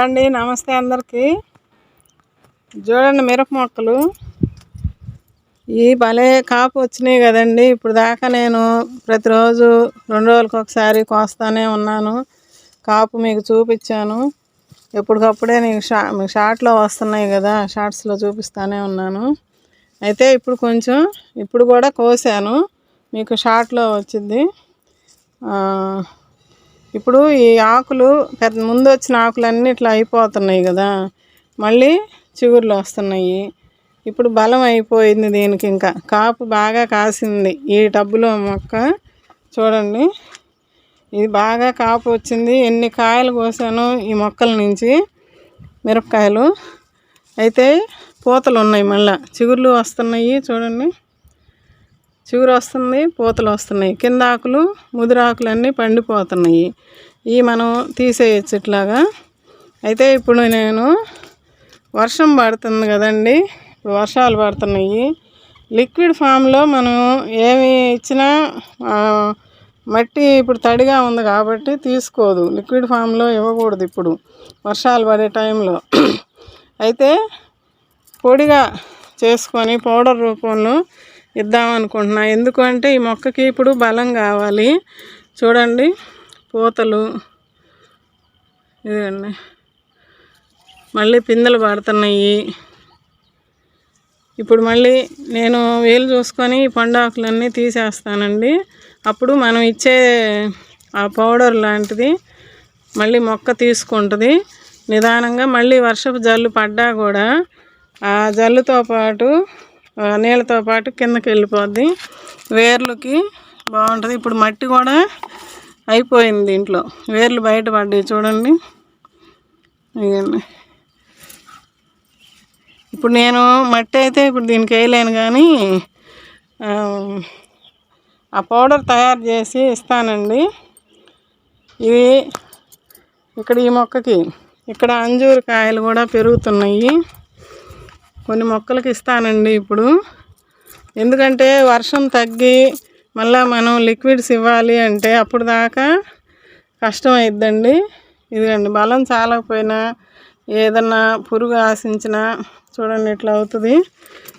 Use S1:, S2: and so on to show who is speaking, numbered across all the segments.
S1: అండి నమస్తే అందరికీ. చూడండి మిరప మొక్కలు ఈ భలే కాపు వచ్చినాయి కదండి. ఇప్పుడు దాకా నేను ప్రతిరోజు 2 రోజులకు ఒకసారి కోస్తానే ఉన్నాను. కాపు మీకు చూపించాను. ఎప్పటికప్పుడే మీకు షార్ట్లో వస్తున్నాయి కదా, షార్ట్స్లో చూపిస్తూనే ఉన్నాను. అయితే ఇప్పుడు కూడా కోసాను, మీకు షార్ట్లో వచ్చింది. ఇప్పుడు ఈ ఆకులు ముందు వచ్చిన ఆకులన్నీ ఇట్లా అయిపోతున్నాయి కదా, మళ్ళీ చిగుర్లు వస్తున్నాయి. ఇప్పుడు బలం అయిపోయింది దీనికి, ఇంకా కాపు బాగా కాసింది. ఈ టబ్బులో మొక్క చూడండి, ఇది బాగా కాపు వచ్చింది. ఎన్ని కాయలు కోసాను ఈ మొక్కల నుంచి, మిరపకాయలు. అయితే పూతలు ఉన్నాయి, మళ్ళీ చిగుర్లు వస్తున్నాయి. చూడండి, చిగురు వస్తుంది, పూతలు వస్తున్నాయి. కింద ఆకులు ముదిరాకులన్నీ పండిపోతున్నాయి. ఇవి మనం తీసేయచ్చు ఇట్లాగా. అయితే ఇప్పుడు నేను వర్షం పడుతుంది కదండి, ఇప్పుడు వర్షాలు పడుతున్నాయి. లిక్విడ్ ఫామ్లో మనం ఏమి ఇచ్చినా మట్టి ఇప్పుడు తడిగా ఉంది కాబట్టి తీసుకోదు. లిక్విడ్ ఫామ్లో ఇవ్వకూడదు ఇప్పుడు వర్షాలు పడే టైంలో. అయితే పొడిగా చేసుకొని పౌడర్ రూపంలో ఇద్దామనుకుంటున్నా. ఎందుకంటే ఈ మొక్కకి ఇప్పుడు బలం కావాలి. చూడండి పూతలు, ఇదిగండి మళ్ళీ పిందెలు పడుతున్నాయి. ఇప్పుడు మళ్ళీ నేను వేలు చూసుకొని పండాకులన్నీ తీసేస్తానండి. అప్పుడు మనం ఇచ్చే ఆ పౌడర్ లాంటిది మళ్ళీ మొక్క తీసుకుంటుంది నిదానంగా. మళ్ళీ వర్షపు జల్లు పడ్డా కూడా ఆ జల్లుతో పాటు నీళ్ళతో పాటు కిందకి వెళ్ళిపోద్ది, వేర్లకి బాగుంటుంది. ఇప్పుడు మట్టి కూడా అయిపోయింది, దీంట్లో వేర్లు బయటపడ్డాయి. చూడండి, ఇవన్నీ ఇప్పుడు నేను మట్టి అయితే ఇప్పుడు దీనికి వేయలేను, కానీ ఆ పౌడర్ తయారు చేసి ఇస్తానండి. ఇవి ఇక్కడ ఈ మొక్కకి ఇక్కడ అంజూరు కాయలు కూడా పెరుగుతున్నాయి. కొన్ని మొక్కలకి ఇస్తానండి ఇప్పుడు. ఎందుకంటే వర్షం తగ్గి మళ్ళీ మనం లిక్విడ్స్ ఇవ్వాలి అంటే అప్పుడు దాకా కష్టం అయిద్దండి. ఇదిగండి బలం చాలకపోయినా ఏదన్నా పురుగు ఆశించినా చూడండి ఇట్లా అవుతుంది.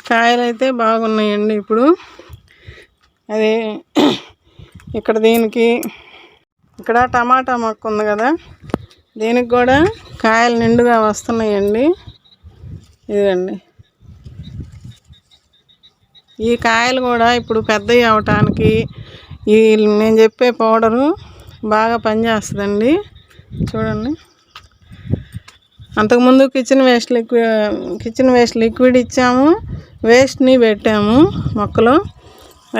S1: కాయలు అయితే బాగున్నాయండి ఇప్పుడు. అది ఇక్కడ దీనికి ఇక్కడ టమాటా మొక్క ఉంది కదా, దీనికి కూడా కాయలు నిండుగా వస్తున్నాయండి. ఇదిగండి ఈ కాయలు కూడా ఇప్పుడు పెద్దవి అవటానికి ఈ నేను చెప్పే పౌడరు బాగా పనిచేస్తుందండి. చూడండి, అంతకుముందు కిచెన్ వేస్ట్ లిక్విడ్ ఇచ్చాము, వేస్ట్ని పెట్టాము మొక్కలో.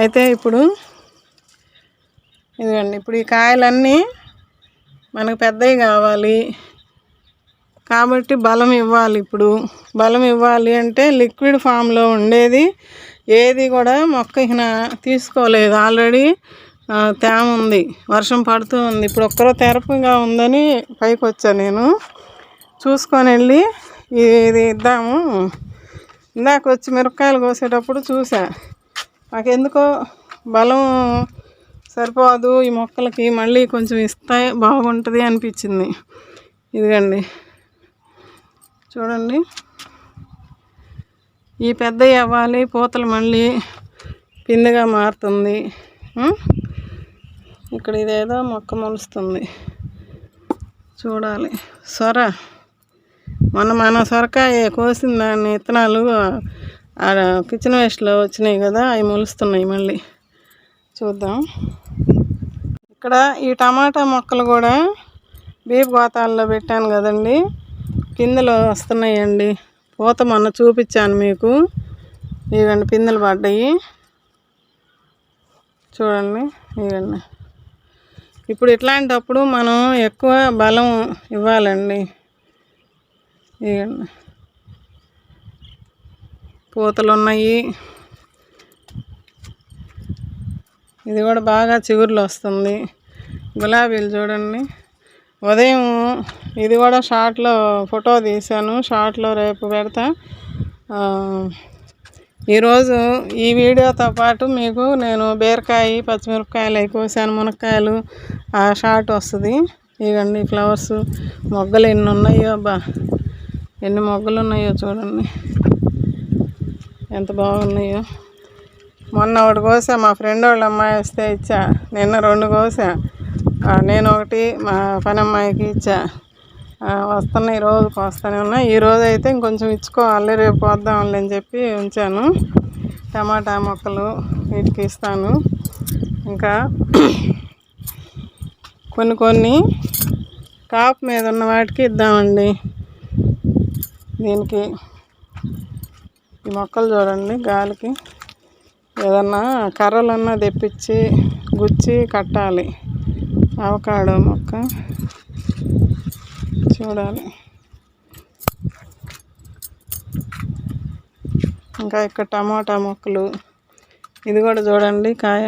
S1: అయితే ఇప్పుడు ఇదిగండి, ఇప్పుడు ఈ కాయలన్నీ మనకు పెద్దవి కావాలి కాబట్టి బలం ఇవ్వాలి. ఇప్పుడు బలం ఇవ్వాలి అంటే లిక్విడ్ ఫామ్లో ఉండేది ఏది కూడా మొక్క తీసుకోలేదు. ఆల్రెడీ తేమ ఉంది, వర్షం పడుతూ ఉంది. ఇప్పుడు ఒక్కరో తెరపుగా ఉందని పైకి వచ్చాను నేను, చూసుకొని వెళ్ళి ఇది ఇద్దాము. ఇందాక వచ్చి మిరపకాయలు కోసేటప్పుడు చూసా, నాకెందుకో బలం సరిపోదు ఈ మొక్కలకి, మళ్ళీ కొంచెం ఇస్తే బాగుంటుంది అనిపించింది. ఇదిగండి చూడండి, ఈ పెద్దవి అవ్వాలి, పూతలు మళ్ళీ పిందెగా మారుతుంది. ఇక్కడ ఇదేదో మొక్క మొలుస్తుంది చూడాలి. మన సొరకాయ కోసిన దాన్ని విత్తనాలు కిచెన్ వేస్ట్లో వచ్చినాయి కదా, అవి మొలుస్తున్నాయి. మళ్ళీ చూద్దాం. ఇక్కడ ఈ టమాటా మొక్కలు కూడా బీపు గోతాల్లో పెట్టాను కదండి, పిందెలు వస్తున్నాయండి. పూత మొన్న చూపించాను మీకు, ఇవన్నీ పిందెలు పడ్డాయి. చూడండి, ఇవన్నీ ఇప్పుడు ఇట్లాంటప్పుడు మనం ఎక్కువ బలం ఇవ్వాలండి. ఇవన్నీ పూతలు ఉన్నాయి. ఇది కూడా బాగా చిగుర్లు వస్తుంది. గులాబీలు చూడండి, ఉదయం ఇది కూడా షార్ట్లో ఫోటో తీశాను, షార్ట్లో రేపు పెడతా. ఈరోజు ఈ వీడియోతో పాటు మీకు నేను బీరకాయ, పచ్చిమిరపకాయలు అవి కోసాను, మునక్కాయలు ఆ షార్ట్ వస్తుంది. ఇవన్నీ ఫ్లవర్స్ మొగ్గలు ఎన్ని ఉన్నాయో అబ్బా, ఎన్ని మొగ్గలు ఉన్నాయో చూడండి, ఎంత బాగున్నాయో. మొన్న ఒకటి కోసా, మా ఫ్రెండ్ వాళ్ళ అమ్మాయి వస్తే ఇచ్చా. నిన్న 2 కోసా, నేను ఒకటి మా పని అమ్మాయికి ఇచ్చా. వస్తున్నాయి, రోజుకి వస్తూనే ఉన్నాయి. ఈరోజు అయితే ఇంకొంచెం ఇచ్చుకోవాలి, రేపు వద్దాంలే అని చెప్పి ఉంచాను. టమాటా మొక్కలు వీటికి ఇస్తాను. ఇంకా కొన్ని కాపు మీద ఉన్న వాటికి ఇద్దామండి. దీనికి ఈ మొక్కలు చూడండి, గాలికి ఏదన్నా కర్రలన్నా తెప్పించి గుచ్చి కట్టాలి. అవకాడో మొక్క చూడాలి. ఇంకా ఇక్కడ టమాటా మొక్కలు, ఇది కూడా చూడండి కాయ.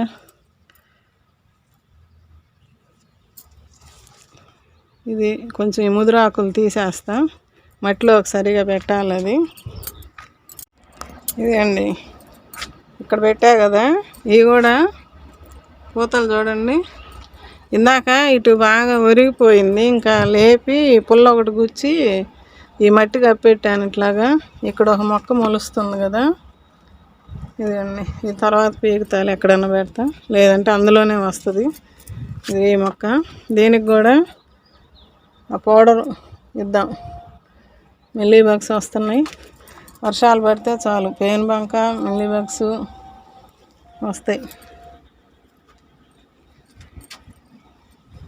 S1: ఇది కొంచెం ముదురాకులు తీసేస్తా, మట్టిలో సరిగా పెట్టాలి అది. ఇది అండి ఇక్కడ పెట్టా కదా, ఇవి కూడా పూతలు చూడండి. ఇందాక ఇటు బాగా ఒరిగిపోయింది, ఇంకా లేపి పుల్ల ఒకటి గుచ్చి ఈ మట్టి కప్పెట్టాను ఇట్లాగా. ఇక్కడ ఒక మొక్క మొలుస్తుంది కదా, ఇదండి. ఈ తర్వాత పీకుతాలి, ఎక్కడన్నా పెడతా, లేదంటే అందులోనే వస్తుంది. ఇది ఈ మొక్క, దీనికి కూడా ఆ పౌడర్ ఇద్దాం. మిల్లీ బగ్స్ వస్తున్నాయి, వర్షాలు పడితే చాలు పేను బంక మిల్లీ బగ్స్ వస్తాయి.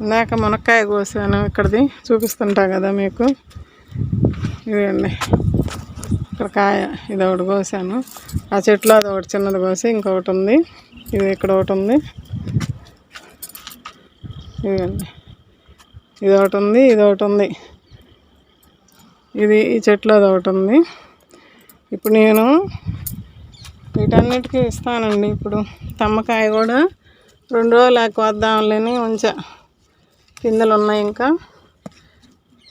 S1: ఇందాక మునక్కాయ కోసాను, ఇక్కడిది చూపిస్తుంటా కదా మీకు. ఇదండి ఇక్కడ కాయ, ఇది ఒకటి కోసాను. ఆ చెట్లో అది ఒకటి చిన్నది కోసి ఇంకొకటి ఉంది. ఇది ఇక్కడ ఒకటి ఉంది. ఇదండి ఇది ఒకటి ఉంది, ఇది ఒకటి ఉంది. ఇది ఈ చెట్లో అది ఒకటి ఉంది. ఇప్పుడు నేను వీటన్నిటికీ ఇస్తానండి. ఇప్పుడు తమ్మకాయ కూడా 2 రోజులు వద్దాంలేని ఉంచా, పిందెలు ఉన్నాయి. ఇంకా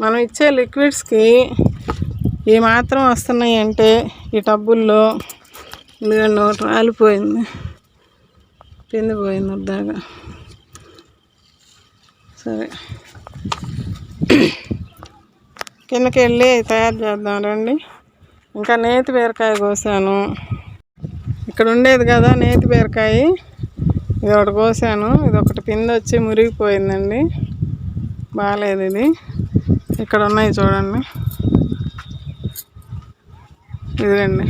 S1: మనం ఇచ్చే లిక్విడ్స్కి ఈ మాత్రం వస్తున్నాయి అంటే ఈ టబ్బుల్లో, ఎందుకంటే ఒకటి రాలిపోయింది, పిందిపోయింది వద్దాగా. సరే కిందకి వెళ్ళి తయారు చేద్దాం రండి. ఇంకా నేతి బీరకాయ కోసాను, ఇక్కడ ఉండేది కదా నేతి బీరకాయ, ఇది ఒకటి కోసాను. ఇది ఒకటి పిండి వచ్చి మురిగిపోయిందండి, బాగాలేదు ఇది. ఇక్కడ ఉన్నాయి చూడండి, ఇదండి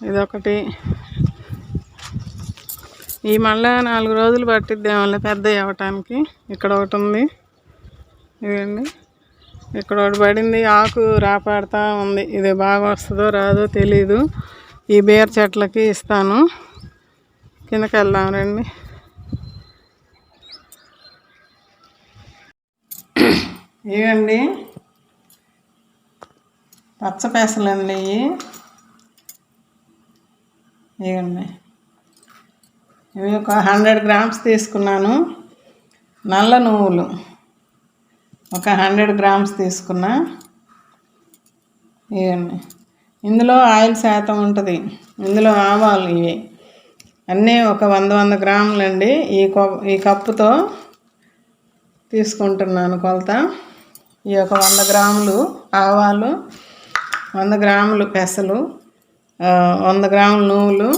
S1: ఇదొకటి. ఈ మళ్ళీ 4 రోజులు పట్టిద్దామని పెద్ద అవ్వటానికి. ఇక్కడ ఒకటి ఉంది, ఇదండి. ఇక్కడ ఒకటి పడింది, ఆకు రాపాడుతూ ఉంది. ఇది బాగా వస్తుందో రాదో తెలీదు. ఈ బీర చెట్లకి ఇస్తాను. కిందకి వెళ్దాం రండి. ఇవండి పచ్చ పెసలండి, ఇవండి. ఇవి ఒక 100 గ్రామ్స్ తీసుకున్నాను. నల్ల నువ్వులు ఒక 100 గ్రామ్స్ తీసుకున్నా. ఇవన్నీ ఇందులో ఆయిల్ శాతం ఉంటుంది, ఇందులో ఆవాలు ఇవి అన్నీ ఒక 100 గ్రాములు అండి. ఈ కప్పుతో తీసుకుంటున్నాను కొలత. ఈ ఒక 100 గ్రాములు ఆవాలు, 100 గ్రాములు పెసలు, 100 గ్రాములు నువ్వులు,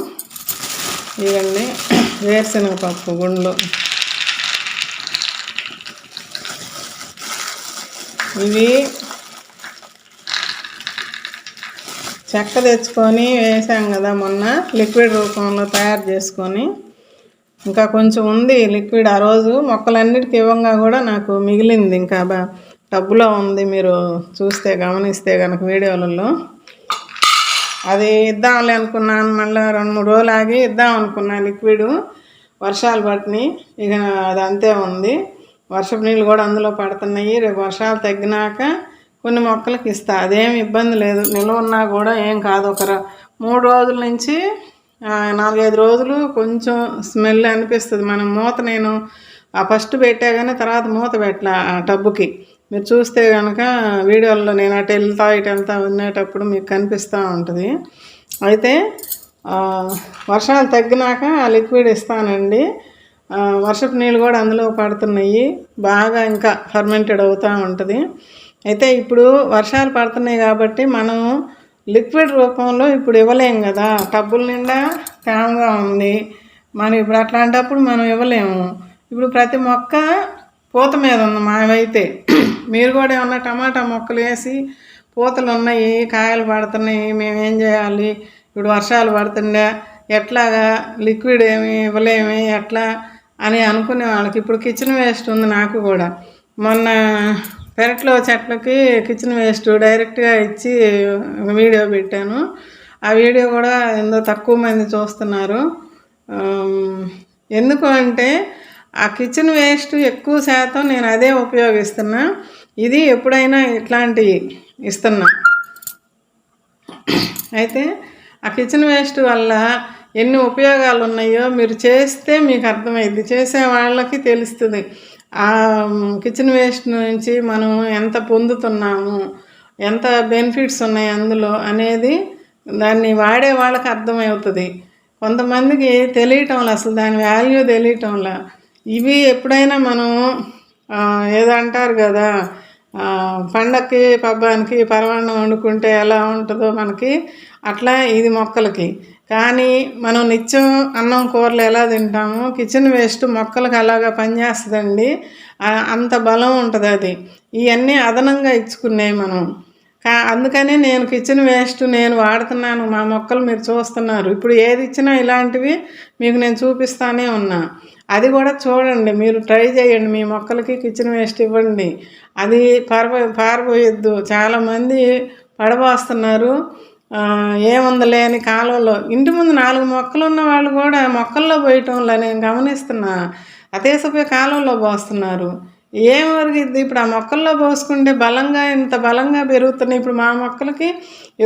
S1: ఇవన్నీ వేరుశనగపప్పు గుండ్లు. ఇవి చెక్క తెచ్చుకొని వేసాం కదా మొన్న, లిక్విడ్ రూపంలో తయారు చేసుకొని. ఇంకా కొంచెం ఉంది లిక్విడ్, ఆ రోజు మొక్కలన్నిటికీ ఇవ్వంగా కూడా నాకు మిగిలింది, ఇంకా టబ్బులో ఉంది. మీరు చూస్తే గమనిస్తే కనుక వీడియోలలో. అది ఇద్దాంలే అనుకున్నాను, మళ్ళీ 2-3 రోజులు ఆగి ఇద్దాం అనుకున్నాను లిక్విడ్. వర్షాలు పట్టినాయి, ఇక అది అంతే ఉంది. వర్షపు నీళ్ళు కూడా అందులో పడుతున్నాయి. రేపు వర్షాలు తగ్గినాక కొన్ని మొక్కలకి ఇస్తా, అదేమి ఇబ్బంది లేదు. నిల్వ ఉన్నా కూడా ఏం కాదు. ఒక 3 రోజుల నుంచి 4-5 రోజులు కొంచెం స్మెల్ అనిపిస్తుంది. మనం మూత నేను ఫస్ట్ పెట్టా కానీ తర్వాత మూత పెట్టలే ఆ టబ్బుకి. మీరు చూస్తే కనుక వీడియోలో నేను అటు వెళ్తా ఉండేటప్పుడు మీకు కనిపిస్తూ ఉంటుంది. అయితే వర్షాలు తగ్గినాక ఆ లిక్విడ్ ఇస్తానండి. వర్షపు నీళ్ళు కూడా అందులో పడుతున్నాయి, బాగా ఇంకా ఫర్మెంటెడ్ అవుతూ ఉంటుంది. అయితే ఇప్పుడు వర్షాలు పడుతున్నాయి కాబట్టి మనం లిక్విడ్ రూపంలో ఇప్పుడు ఇవ్వలేం కదా, టబ్బుల నిండా తేమగా ఉంది. మనం ఇప్పుడు అట్లాంటప్పుడు మనం ఇవ్వలేము. ఇప్పుడు ప్రతి మొక్క పూత మీద ఉంది మావైతే. మీరు కూడా ఏమన్నా టమాటా మొక్కలు వేసి పూతలు ఉన్నాయి, కాయలు పడుతున్నాయి, మేమేం చేయాలి, ఇప్పుడు వర్షాలు పడుతుండే ఎట్లాగా లిక్విడ్ ఏమి ఇవ్వలేమి ఎట్లా అని అనుకునే వాళ్ళకి ఇప్పుడు కిచెన్ వేస్ట్ ఉంది. నాకు కూడా మొన్న పెరట్లో చెట్లకి కిచెన్ వేస్ట్ డైరెక్ట్గా ఇచ్చి వీడియో పెట్టాను. ఆ వీడియో కూడా ఎంతో తక్కువ మంది చూస్తున్నారు. ఎందుకు అంటే ఆ కిచెన్ వేస్ట్ ఎక్కువ శాతం నేను అదే ఉపయోగిస్తున్నా. ఇది ఎప్పుడైనా ఇట్లాంటివి ఇస్తున్నా. అయితే ఆ కిచెన్ వేస్ట్ వల్ల ఎన్ని ఉపయోగాలు ఉన్నాయో మీరు చేస్తే మీకు అర్థమైంది, చేసే వాళ్ళకి తెలుస్తుంది. ఆ కిచెన్ వేస్ట్ నుంచి మనం ఎంత పొందుతున్నాము, ఎంత బెనిఫిట్స్ ఉన్నాయి అందులో అనేది దాన్ని వాడే వాళ్ళకి అర్థమవుతుంది. కొంతమందికి తెలియటంలో అసలు దాని వాల్యూ తెలియటంలా. ఇవి ఎప్పుడైనా మనం ఏదో అంటారు కదా, పండక్కి పబ్బానికి పరమాన్నం వండుకుంటే ఎలా ఉంటుందో మనకి అట్లా ఇది మొక్కలకి. కానీ మనం నిత్యం అన్నం కూరలు ఎలా తింటామో కిచెన్ వేస్ట్ మొక్కలకు అలాగా పనిచేస్తుందండి. అంత బలం ఉంటుంది అది. ఇవన్నీ అదనంగా ఇచ్చుకున్నాయి మనం. అందుకనే నేను కిచెన్ వేస్ట్ నేను వాడుతున్నాను. మా మొక్కలు మీరు చూస్తున్నారు. ఇప్పుడు ఏది ఇచ్చినా ఇలాంటివి మీకు నేను చూపిస్తానే ఉన్నా. అది కూడా చూడండి, మీరు ట్రై చేయండి, మీ మొక్కలకి కిచెన్ వేస్ట్ ఇవ్వండి. అది పారబోయొద్దు. చాలామంది పడబోస్తున్నారు. ఏముందలే అని కాలంలో ఇంటి ముందు 4 మొక్కలు ఉన్న వాళ్ళు కూడా మొక్కల్లో పోయటంలో నేను గమనిస్తున్నా. అదేసపోయి కాలంలో పోస్తున్నారు. ఏం వరిగిద్ది? ఇప్పుడు ఆ మొక్కల్లో పోసుకుంటే బలంగా ఇంత బలంగా పెరుగుతున్నాయి. ఇప్పుడు మా మొక్కలకి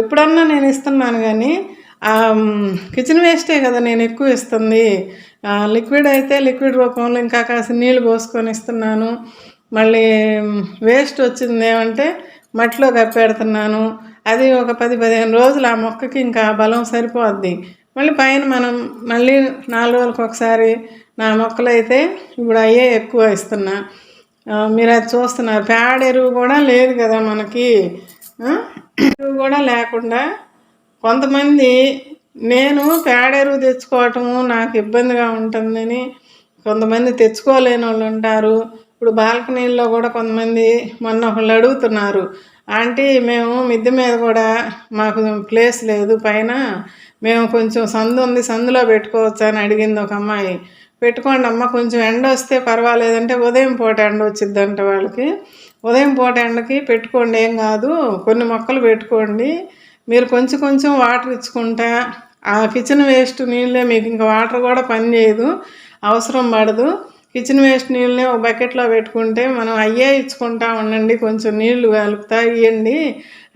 S1: ఎప్పుడన్నా నేను ఇస్తున్నాను, కానీ కిచెన్ వేస్టే కదా నేను ఎక్కువ ఇస్తుంది. లిక్విడ్ అయితే లిక్విడ్ రూపంలో ఇంకా కాస్త నీళ్ళు పోసుకొని ఇస్తున్నాను. మళ్ళీ వేస్ట్ వచ్చింది ఏమంటే మట్టిలో కప్పెడుతున్నాను. అది ఒక 10-15 రోజులు ఆ మొక్కకి ఇంకా బలం సరిపోద్ది. మళ్ళీ పైన మనం మళ్ళీ 4 రోజులకు ఒకసారి నా మొక్కలు అయితే ఇప్పుడు అయ్యే ఎక్కువ ఇస్తున్నా. మీరు అది చూస్తున్నారు. పేడ ఎరువు కూడా లేదు కదా మనకి. ఎరువు కూడా లేకుండా కొంతమంది నేను పేడ ఎరువు తెచ్చుకోవటము నాకు ఇబ్బందిగా ఉంటుందని కొంతమంది తెచ్చుకోలేని వాళ్ళు ఉంటారు. ఇప్పుడు బాల్కనీల్లో కూడా కొంతమంది మొన్న ఒకళ్ళు అడుగుతున్నారు, ఆంటీ మేము మిద్దె మీద కూడా మాకు ప్లేస్ లేదు, పైన మేము కొంచెం సందు ఉంది, సందులో పెట్టుకోవచ్చా అని అడిగింది ఒక అమ్మాయి. పెట్టుకోండి అమ్మ, కొంచెం ఎండ వస్తే పర్వాలేదంటే ఉదయం పూట ఎండ వచ్చిద్దంట వాళ్ళకి. ఉదయం పూట ఎండకి పెట్టుకోండి, ఏం కాదు, కొన్ని మొక్కలు పెట్టుకోండి. మీరు కొంచెం కొంచెం వాటర్ ఇచ్చుకుంటా ఆ కిచెన్ వేస్ట్ నీళ్ళే, మీకు ఇంకా వాటర్ కూడా పని చేయదు, అవసరం పడదు. కిచెన్ వేస్ట్ నీళ్ళని ఒక బకెట్లో పెట్టుకుంటే మనం అయ్యే ఇచ్చుకుంటా ఉండండి, కొంచెం నీళ్లు కలుపుతా ఇవ్వండి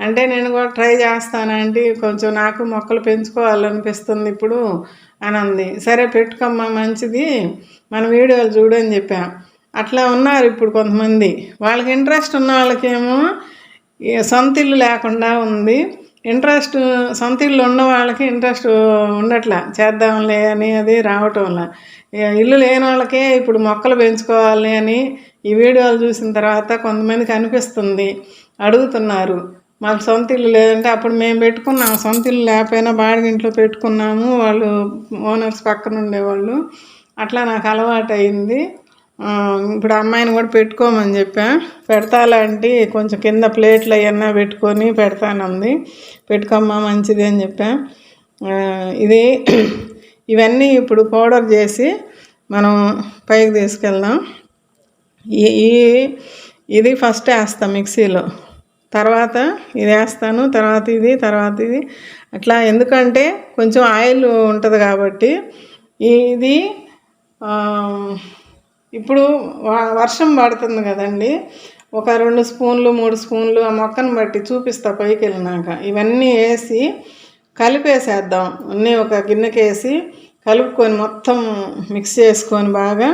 S1: అంటే నేను కూడా ట్రై చేస్తానండి, కొంచెం నాకు మొక్కలు పెంచుకోవాలనిపిస్తుంది ఇప్పుడు అని అంది. సరే పెట్టుకోమ్మా, మంచిది, మన వీడియోలు చూడని చెప్పా. అట్లా ఉన్నారు ఇప్పుడు కొంతమంది. వాళ్ళకి ఇంట్రెస్ట్ ఉన్న వాళ్ళకేమో సొంత ఇల్లు లేకుండా ఉంది ఇంట్రెస్ట్, సొంత ఇల్లు ఉన్న వాళ్ళకి ఇంట్రెస్ట్ ఉండట్లా, చేద్దాంలే అని అది రావటంలా. ఇల్లు లేని వాళ్ళకే ఇప్పుడు మొక్కలు పెంచుకోవాలి అని ఈ వీడియోలు చూసిన తర్వాత కొంతమందికి అనిపిస్తుంది, అడుగుతున్నారు. మాకు సొంత ఇల్లు లేదంటే అప్పుడు మేము పెట్టుకున్నాము, సొంత ఇల్లు లేకపోయినా బాడిగింట్లో పెట్టుకున్నాము, వాళ్ళు ఓనర్స్ పక్కన ఉండేవాళ్ళు. అట్లా నాకు అలవాటు అయింది. ఇప్పుడు అమ్మాయిని కూడా పెట్టుకోమని చెప్పా. పెడతాలాంటి కొంచెం కింద ప్లేట్లు అవన్నా పెట్టుకొని పెడతానంది. పెట్టుకోమ్మా మంచిది అని చెప్పా. ఇది ఇవన్నీ ఇప్పుడు పౌడర్ చేసి మనం పైకి తీసుకెళ్దాం. ఇది ఫస్ట్ వేస్తాం మిక్సీలో, తర్వాత ఇది వేస్తాను, తర్వాత ఇది అట్లా. ఎందుకంటే కొంచెం ఆయిల్ ఉంటుంది కాబట్టి. ఇది ఇప్పుడు వర్షం పడుతుంది కదండి, ఒక 2 స్పూన్లు 3 స్పూన్లు ఆ మొక్కను బట్టి చూపిస్తా పైకి వెళ్ళినాక. ఇవన్నీ వేసి కలిపేసేద్దాం. అన్నీ ఒక గిన్నెకి వేసి కలుపుకొని మొత్తం మిక్స్ చేసుకొని బాగా,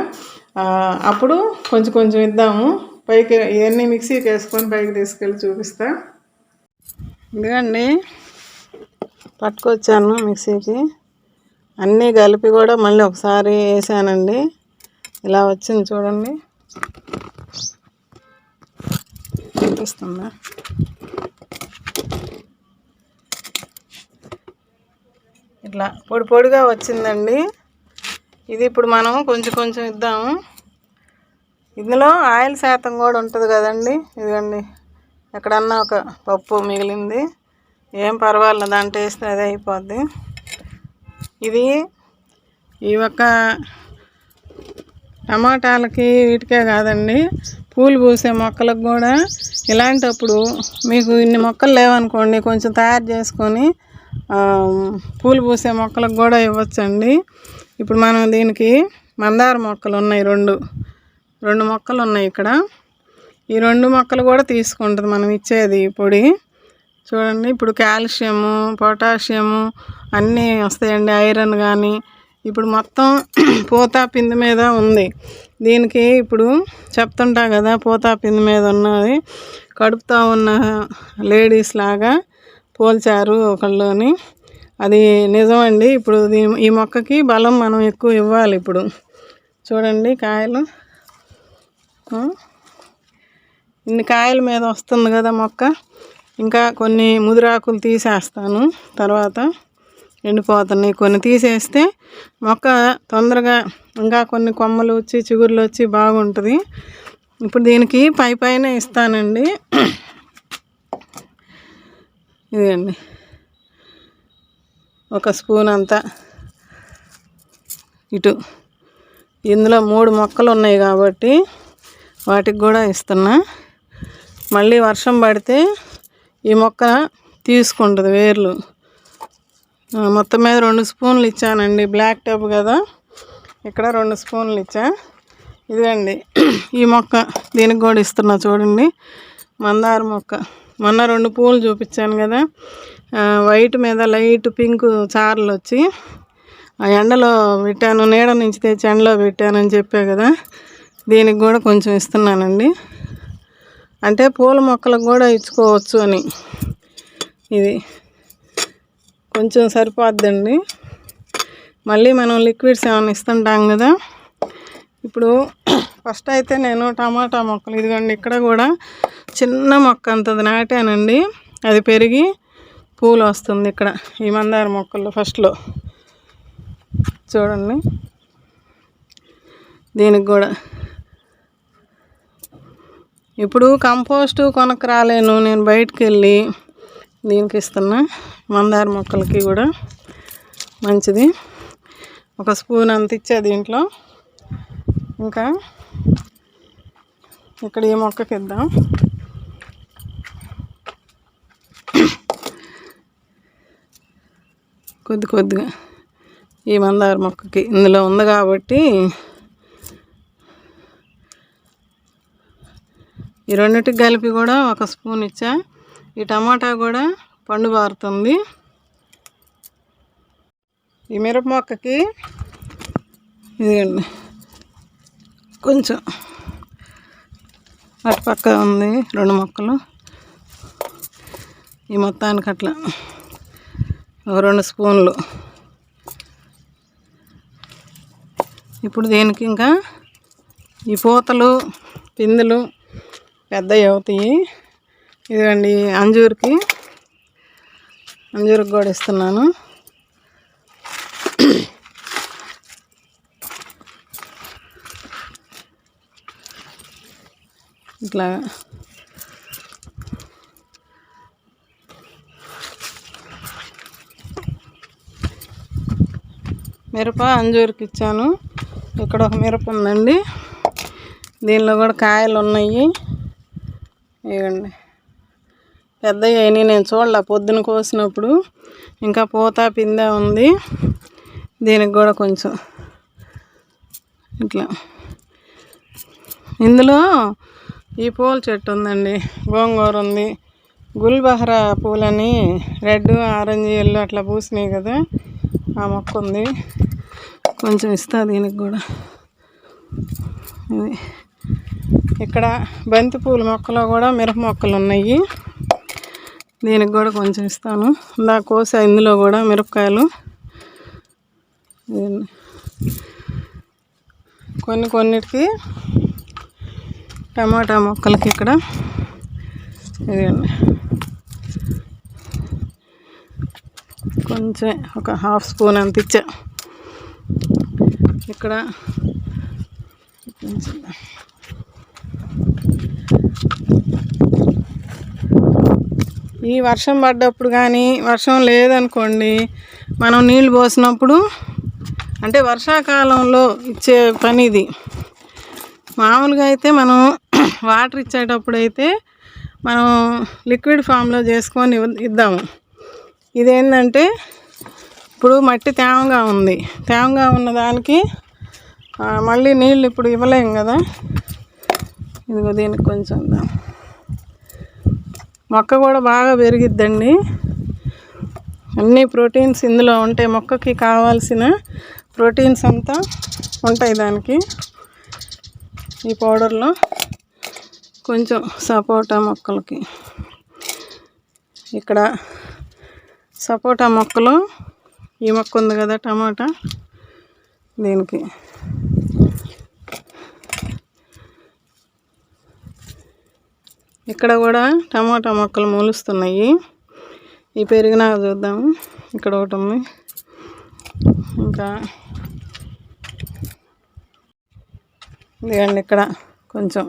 S1: అప్పుడు కొంచెం కొంచెం ఇద్దాము. పైకి ఇవన్నీ మిక్సీకి వేసుకొని పైకి తీసుకెళ్ళి చూపిస్తా. ఇదిగండి పట్టుకొచ్చాను మిక్సీకి, అన్నీ కలిపి కూడా మళ్ళీ ఒకసారి వేసానండి. ఇలా వచ్చింది చూడండి, కనిపిస్తుందా? ఇట్లా పొడి పొడిగా వచ్చిందండి. ఇది ఇప్పుడు మనం కొంచెం కొంచెం ఇద్దాము. ఇందులో ఆయిల్ శాతం కూడా ఉంటుంది కదండి. ఇదిగండి, ఎక్కడన్నా ఒక పప్పు మిగిలింది, ఏం పర్వాలేదు, దాని టేస్ట్ అదే అయిపోద్ది. ఇది ఈ ఒక్క టమాటాలకి వీటికే కాదండి, పూలు పూసే మొక్కలకు కూడా ఇలాంటప్పుడు మీకు ఇన్ని మొక్కలు లేవనుకోండి, కొంచెం తయారు చేసుకొని పూలు పూసే మొక్కలకు కూడా ఇవ్వచ్చండి. ఇప్పుడు మనం దీనికి మందార మొక్కలు ఉన్నాయి, రెండు మొక్కలు ఉన్నాయి ఇక్కడ. ఈ 2 మొక్కలు కూడా తీసుకుంటుంది మనం ఇచ్చేది పొడి. చూడండి, ఇప్పుడు కాల్షియము, పొటాషియము అన్నీ వస్తాయండి, ఐరన్ కానీ. ఇప్పుడు మొత్తం పూతా పిండి మీద ఉంది. దీనికి ఇప్పుడు చెప్తుంటా కదా, పూతా పిండి మీద ఉన్నది, కడుపుతో ఉన్న లేడీస్ లాగా పోల్చారు ఒకళ్ళని. అది నిజమండి. ఇప్పుడు ఈ మొక్కకి బలం మనం ఎక్కువ ఇవ్వాలి. ఇప్పుడు చూడండి, కాయలు ఇన్ని కాయల మీద వస్తుంది కదా మొక్క. ఇంకా కొన్ని ముదిరాకులు తీసేస్తాను, తర్వాత ఎండిపోతున్నాయి. కొన్ని తీసేస్తే మొక్క తొందరగా ఇంకా కొన్ని కొమ్మలు వచ్చి చిగుర్లు వచ్చి బాగుంటుంది. ఇప్పుడు దీనికి పైన ఇస్తానండి. ఇదండి, ఒక స్పూన్ అంతా ఇటు. ఇందులో 3 మొక్కలు ఉన్నాయి కాబట్టి వాటికి కూడా ఇస్తున్నా. మళ్ళీ వర్షం పడితే ఈ మొక్క తీసుకుంటుంది వేర్లు. మొత్తం మీద 2 స్పూన్లు ఇచ్చానండి. బ్లాక్ టబ్ కదా, ఇక్కడ 2 స్పూన్లు ఇచ్చా. ఇదండి ఈ మొక్క, దీనికి కూడా ఇస్తున్నా. చూడండి, మందార మొక్క. మొన్న 2 పూలు చూపించాను కదా, వైట్ మీద లైట్ పింక్ చారలు వచ్చి ఎండలో పెట్టాను, నీడ నుంచి తెచ్చి ఎండలో పెట్టానని చెప్పా కదా, దీనికి కూడా కొంచెం ఇస్తున్నానండి. అంటే పూల మొక్కలకు కూడా ఇచ్చుకోవచ్చు అని. ఇది కొంచెం సరిపోద్దండి. మళ్ళీ మనం లిక్విడ్స్ ఏమైనా ఇస్తుంటాం కదా. ఇప్పుడు ఫస్ట్ అయితే నేను టమాటా మొక్కలు, ఇదిగోండి ఇక్కడ కూడా చిన్న మొక్క అంతది నాటానండి. అది పెరిగి పూలు వస్తుంది ఇక్కడ ఈ మందార మొక్కల్లో ఫస్ట్లో. చూడండి, దీనికి కూడా ఇప్పుడు కంపోస్టు కొనకు రాలేను, నేను బయటకు వెళ్ళి దీనికి ఇస్తున్నా. మందార మొక్కలకి కూడా మంచిది. 1 స్పూన్ అంత ఇచ్చా దీంట్లో. ఇంకా ఇక్కడ ఈ మొక్కకి ఇద్దాం. కొద్దిగా ఈ మందార మొక్కకి ఇందులో ఉంది కాబట్టి ఈ రెండింటికి కలిపి కూడా 1 స్పూన్ ఇచ్చా. ఈ టమాటా కూడా పండు బారుతుంది. ఈ మిరప మొక్కకి ఇదిగండి కొంచెం అటుపక్క ఉంది 2 మొక్కలు. ఈ మొత్తానికి అట్లా 2 స్పూన్లు. ఇప్పుడు దీనికి ఇంకా ఈ పూతలు పిందులు పెద్దవి అవుతాయి. ఇదిగండి అంజూరుకి కూడా ఇస్తున్నాను. ఇట్లా మిరప అంజూరుకి ఇచ్చాను. ఇక్కడ ఒక మిరప ఉందండి, దీనిలో కూడా కాయలు ఉన్నాయి. ఇవ్వండి, పెద్దవి అయినాయి, నేను చూడలే పొద్దున కోసినప్పుడు. ఇంకా పూత పిందె ఉంది. దీనికి కూడా కొంచెం ఇట్లా. ఇందులో ఈ పూల చెట్టు ఉందండి, గోంగూర ఉంది, గుల్బహరా పూలని రెడ్ ఆరెంజ్ ఎల్లో అట్లా పూసినాయి కదా, ఆ మొక్క ఉంది. కొంచెం ఇస్తా దీనికి కూడా. ఇది ఇక్కడ బంతి పూల మొక్కలో కూడా మిరప మొక్కలు ఉన్నాయి, దీనికి కూడా కొంచెం ఇస్తాను. ఇందా కోసా ఇందులో కూడా మిరపకాయలు. కొన్నిటికి టమాటా మొక్కలకి ఇక్కడ ఇదిగండి కొంచెం ఒక హాఫ్ స్పూన్ అంత ఇచ్చా. ఇక్కడ ఈ వర్షం పడ్డప్పుడు కానీ వర్షం లేదనుకోండి, మనం నీళ్ళు పోసినప్పుడు అంటే వర్షాకాలంలో ఇచ్చే పని ఇది. మామూలుగా అయితే మనం వాటర్ ఇచ్చేటప్పుడు అయితే మనం లిక్విడ్ ఫామ్లో చేసుకొని ఇద్దాము. ఇదేంటంటే ఇప్పుడు మట్టి తేమగా ఉంది, తేమగా ఉన్న దానికి మళ్ళీ నీళ్ళు ఇప్పుడు ఇవ్వలేము కదా. ఇదిగో దీనికి కొంచెం మొక్క కూడా బాగా పెరిగిద్దండి. అన్ని ప్రోటీన్స్ ఇందులో ఉంటాయి, మొక్కకి కావాల్సిన ప్రోటీన్స్ అంతా ఉంటాయి దానికి. ఈ పౌడర్లో కొంచెం సపోటా మొక్కలకి, ఇక్కడ సపోటా మొక్కలు ఈ మొక్క ఉంది కదా టమాటా, దీనికి ఇక్కడ కూడా టమాటా మొక్కలు మొలుస్తున్నాయి. ఈ పెరిగినాక చూద్దాము. ఇక్కడ ఒకటి ఉంది. ఇంకా ఇదిగండి ఇక్కడ కొంచెం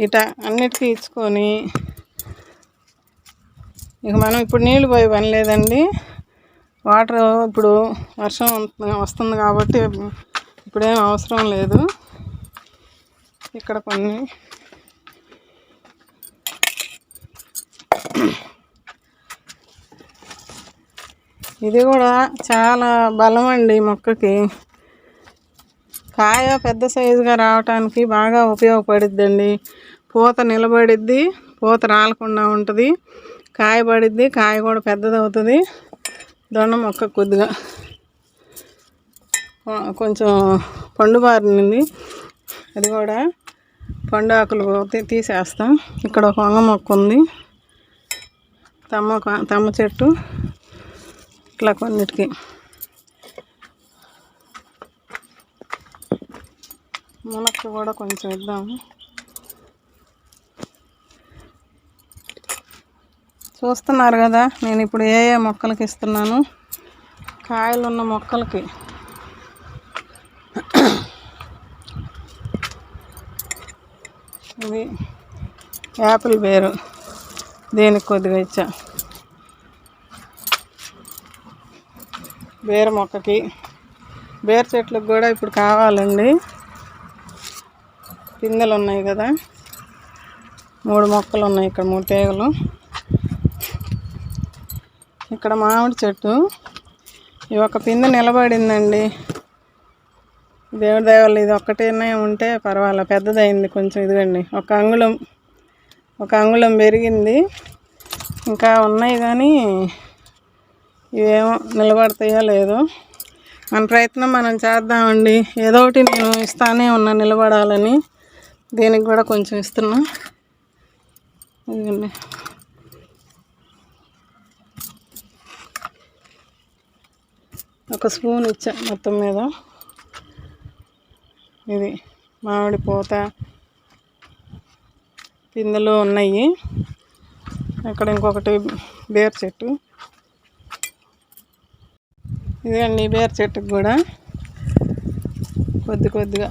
S1: ఇట అన్నిటికీ ఇచ్చుకొని ఇక మనం ఇప్పుడు నీళ్ళు పోయి పని లేదండి. వాటర్ ఇప్పుడు వర్షం వస్తుంది కాబట్టి ఇప్పుడేం అవసరం లేదు. ఇక్కడ కొన్ని ఇది కూడా చాలా బలం అండి మొక్కకి. కాయ పెద్ద సైజుగా రావటానికి బాగా ఉపయోగపడిద్దండి. పూత నిలబడిద్ది, పూత రాలకుండా ఉంటుంది, కాయ పడిద్ది, కాయ కూడా పెద్దది అవుతుంది. దొండ మొక్క కొద్దిగా కొంచెం పండు బారినింది, అది కూడా పండు ఆకులు తీసేస్తాం. ఇక్కడ ఒక వంగ మొక్క ఉంది, తమ్మ చెట్టు, ఇట్లా కొన్నిటికి. మునక్కి కూడా కొంచెం ఇద్దాము. చూస్తున్నారు కదా నేను ఇప్పుడు ఏ ఏ మొక్కలకి ఇస్తున్నాను. కాయలు ఉన్న మొక్కలకి ఇది యాపిల్ బేరు, దీనికి కొద్దిగా ఇచ్చా. బేరు మొక్కకి, బేరు చెట్లకు కూడా ఇప్పుడు కావాలండి. పిందెలు ఉన్నాయి కదా, 3 మొక్కలు ఉన్నాయి ఇక్కడ, 3 తీగలు. ఇక్కడ మామిడి చెట్టు, ఈ ఒక పిందె నిలబడిందండి. దేవుడి దయవల్ల ఇది ఒక్కటేనే ఉంటే పర్వాలేదు, పెద్దదైంది కొంచెం. ఇదిగండి ఒక అంగుళం పెరిగింది. ఇంకా ఉన్నాయి కానీ ఇవేమో నిలబడతాయో లేదో. మన ప్రయత్నం మనం చేద్దామండి. ఏదో ఒకటి నేను ఇస్తానే ఉన్నా నిలబడాలని. దీనికి కూడా కొంచెం ఇస్తున్నా. ఇదిగండి ఒక స్పూన్ ఇచ్చా మొత్తం మీద. ఇది మామిడి పూత పిందెలు ఉన్నాయి. అక్కడ ఇంకొకటి బేర్ చెట్టు. ఇదండి బేర్ చెట్టుకు కూడా కొద్దిగా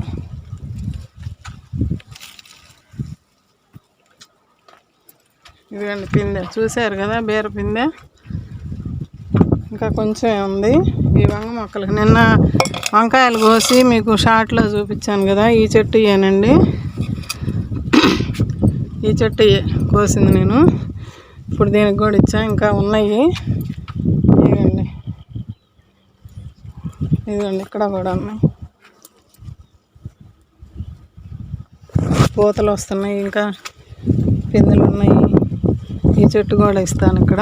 S1: ఇదిగండి పిందె, చూశారు కదా బేర పిందె. ఇంకా కొంచెం ఉంది. ఈ వంగ మొక్కలకి నిన్న వంకాయలు కోసి మీకు షార్ట్లో చూపించాను కదా, ఈ చెట్టు ఇయ్యానండి. ఈ చెట్టు కోసింది నేను. ఇప్పుడు దీనికి కూడా ఇచ్చా, ఇంకా ఉన్నాయి. ఇదిగోండి ఇక్కడ కూడా ఉన్నాయి, పూతలు వస్తున్నాయి, ఇంకా పిందెలు ఉన్నాయి. ఈ చెట్టు కూడా ఇస్తాను ఇక్కడ.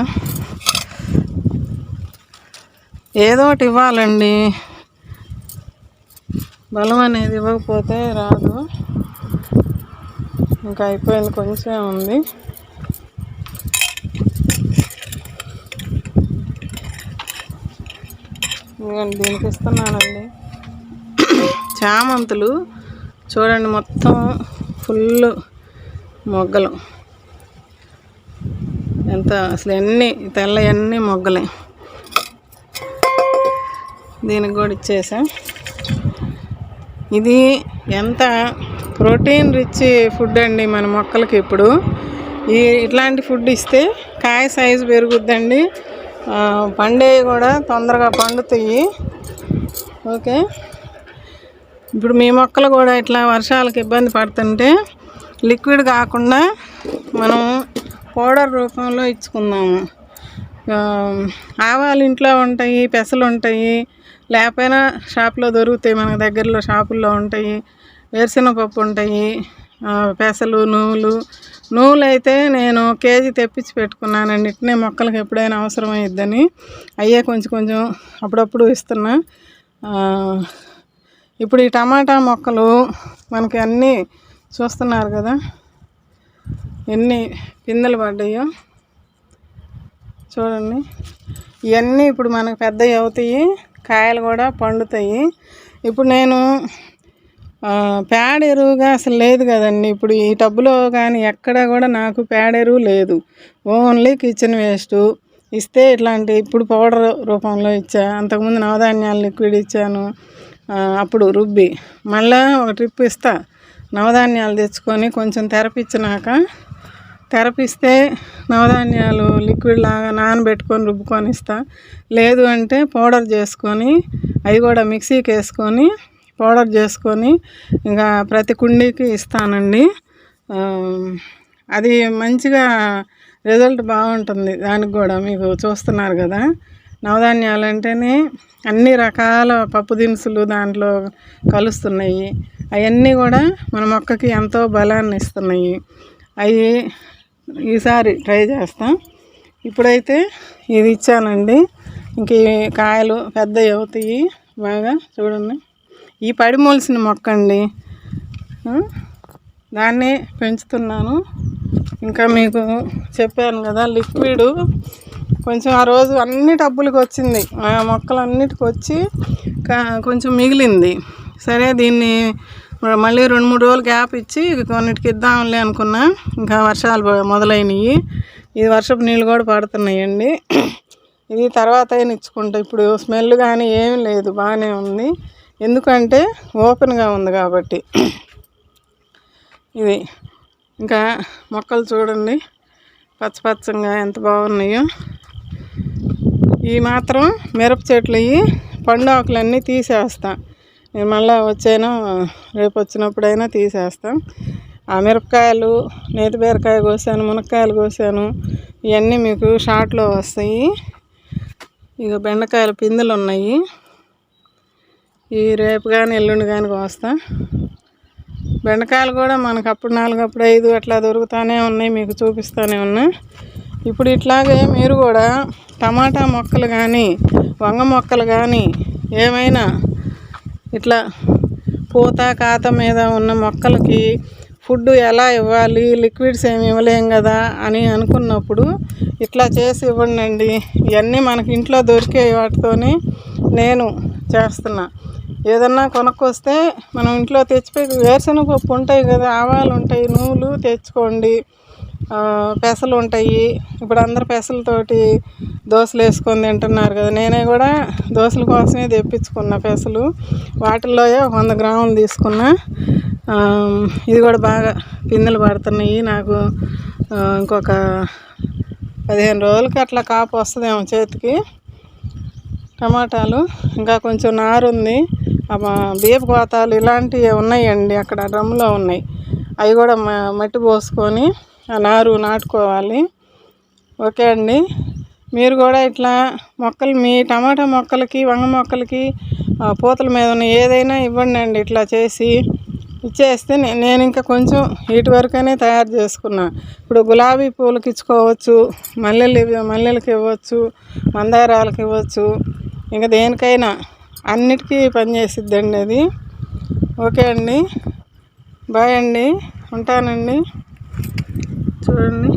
S1: ఏదో ఒకటి ఇవ్వాలండి, బలం అనేది ఇవ్వకపోతే రాదు. ఇంకా అయిపోయింది, కొంచెం ఉంది. దీనికి ఇస్తున్నానండి. చామంతులు చూడండి, మొత్తం ఫుల్ మొగ్గలు. ఎంత అసలు ఎన్ని తెల్లయన్నీ మొగ్గలే. దీనికి కూడా ఇచ్చేసా. ఇది ఎంత ప్రోటీన్ రిచ్ ఫుడ్ అండి మన మొక్కలకి. ఇప్పుడు ఇట్లాంటి ఫుడ్ ఇస్తే కాయ సైజు పెరుగుద్దండి, పండేవి కూడా తొందరగా పండుతాయి. ఓకే, ఇప్పుడు మీ మొక్కలు కూడా ఇట్లా వర్షాలకు ఇబ్బంది పడుతుంటే లిక్విడ్ కాకుండా మనం పౌడర్ రూపంలో ఇచ్చుకుందాము. ఆవాలు ఇంట్లో ఉంటాయి, పెసలు ఉంటాయి, లేకపోయినా షాప్లో దొరుకుతాయి, మన దగ్గరలో షాపుల్లో ఉంటాయి. వేరుశనగపప్పు ఉంటాయి, పెసలు, నువ్వులు అయితే నేను కేజీ తెప్పించి పెట్టుకున్నానండి. ఇట్నే మొక్కలకి ఎప్పుడైనా అవసరమైద్దని అయ్యే కొంచెం అప్పుడప్పుడు ఇస్తున్నా. ఇప్పుడు ఈ టమాటా మొక్కలు మనకి అన్నీ చూస్తున్నారు కదా, ఎన్ని పిందెలు పడ్డాయో చూడండి. ఇవన్నీ ఇప్పుడు మనకు పెద్దవి అవుతాయి, కాయలు కూడా పండుతాయి. ఇప్పుడు నేను పేడ ఎరువుగా అసలు లేదు కదండి. ఇప్పుడు ఈ టబ్బులో కానీ ఎక్కడ కూడా నాకు పేడ ఎరువు లేదు, ఓన్లీ కిచెన్ వేస్ట్ ఇస్తే ఇట్లాంటి ఇప్పుడు పౌడర్ రూపంలో ఇచ్చా. అంతకుముందు నవధాన్యాలు లిక్విడ్ ఇచ్చాను, అప్పుడు రుబ్బి మళ్ళీ ఒక ట్రిప్ ఇస్తా. నవధాన్యాలు తెచ్చుకొని కొంచెం తెరపిస్తే నవధాన్యాలు లిక్విడ్ లాగా నానబెట్టుకొని రుబ్బుకొని ఇస్తా. లేదు అంటే పౌడర్ చేసుకొని అవి కూడా మిక్సీకి వేసుకొని పౌడర్ చేసుకొని ఇంకా ప్రతి కుండీకి ఇస్తానండి. అది మంచిగా రిజల్ట్ బాగుంటుంది. దానికి కూడా మీకు చూస్తున్నారు కదా, నవధాన్యాలు అంటేనే అన్ని రకాల పప్పు దినుసులు దాంట్లో కలుస్తున్నాయి. అవన్నీ కూడా మన మొక్కకి ఎంతో బలాన్ని ఇస్తున్నాయి. అవి ఈసారి ట్రై చేస్తాం. ఇప్పుడైతే ఇది ఇచ్చానండి. ఇంక కాయలు పెద్దవి అవుతాయి బాగా. చూడండి, ఈ పడి మొలిసిన మొక్క అండి, దాన్ని పెంచుతున్నాను. ఇంకా మీకు చెప్పాను కదా, లిక్విడ్ కొంచెం ఆ రోజు అన్ని టబ్బులకి వచ్చింది, ఆ మొక్కలన్నిటికి వచ్చి కొంచెం మిగిలింది. సరే, దీన్ని మళ్ళీ 2-3 రోజులు గ్యాప్ ఇచ్చి కొన్నిటికి ఇద్దాంలే అనుకున్నా. ఇంకా వర్షాలు మొదలైనవి, ఇది వర్షపు నీళ్ళు కూడా పడుతున్నాయండి. ఇది తర్వాత అయినా ఇచ్చుకుంటా. ఇప్పుడు స్మెల్ కానీ ఏమీ లేదు, బాగానే ఉంది. ఎందుకంటే ఓపెన్గా ఉంది కాబట్టి. ఇది ఇంకా మొక్కలు చూడండి, పచ్చగా ఎంత బాగున్నాయో. ఈ మాత్రం మిరప చెట్లు పండు ఆకులన్నీ తీసేస్తా. నేను మళ్ళీ రేపు వచ్చినప్పుడైనా తీసేస్తాం. ఆ మిరపకాయలు, నేతి బీరకాయ కోసాను, మునక్కాయలు కోసాను, ఇవన్నీ మీకు షార్ట్లో వస్తాయి. ఇక బెండకాయల పిందెలు ఉన్నాయి, ఈ రేపు కానీ ఎల్లుండి కానీ కోస్తా. బెండకాయలు కూడా మనకు అప్పుడు 4, అప్పుడు 5 అట్లా దొరుకుతూనే ఉన్నాయి, మీకు చూపిస్తూనే ఉన్నా. ఇప్పుడు ఇట్లాగే మీరు కూడా టమాటా మొక్కలు కానీ వంగ మొక్కలు కానీ ఏమైనా ఇట్లా పూత కాత మీద ఉన్న మొక్కలకి ఫుడ్ ఎలా ఇవ్వాలి, లిక్విడ్స్ ఏమి ఇవ్వలేం కదా అని అనుకున్నప్పుడు ఇట్లా చేసి ఇవ్వండి. ఇవన్నీ మనకి ఇంట్లో దొరికే వాటితోనే నేను చేస్తున్నా. ఏదన్నా కొనుక్కొస్తే మనం ఇంట్లో తెచ్చిపోయి వేరుశనగపప్పు ఉంటాయి కదా, ఆవాలు ఉంటాయి, నువ్వులు తెచ్చుకోండి, పెసలు ఉంటాయి. ఇప్పుడు అందరు పెసలతోటి దోశలు వేసుకొని తింటున్నారు కదా, నేనే కూడా దోశల కోసమే తెప్పించుకున్నా పెసలు. వాటిల్లో 100 గ్రాములు తీసుకున్నా. ఇది కూడా బాగా పిందెలు పడుతున్నాయి. నాకు ఇంకొక 15 రోజులకి అట్లా కాపు వస్తుందేమో చేతికి. టమాటాలు ఇంకా కొంచెం నారు ఉంది, బియ్యపు గోతాలు ఇలాంటివి ఉన్నాయండి, అక్కడ డ్రమ్లో ఉన్నాయి. అవి కూడా మట్టి పోసుకొని ఆ నారు నాటుకోవాలి. ఓకే అండి, మీరు కూడా ఇట్లా మొక్కలు, మీ టమాటా మొక్కలకి వంగ మొక్కలకి పూతల మీద ఉన్న ఏదైనా ఇవ్వండి అండి. ఇట్లా చేసి ఇచ్చేస్తే నేను ఇంకా కొంచెం వీటి వరకనే తయారు చేసుకున్నా. ఇప్పుడు గులాబీ పూలకి ఇచ్చుకోవచ్చు, మల్లెలకి ఇవ్వచ్చు, మందారాలకు ఇవ్వచ్చు, ఇంకా దేనికైనా అన్నిటికీ పనిచేసిద్దండి అది. ఓకే అండి, బాయ్ అండి, ఉంటానండి. చూడండి.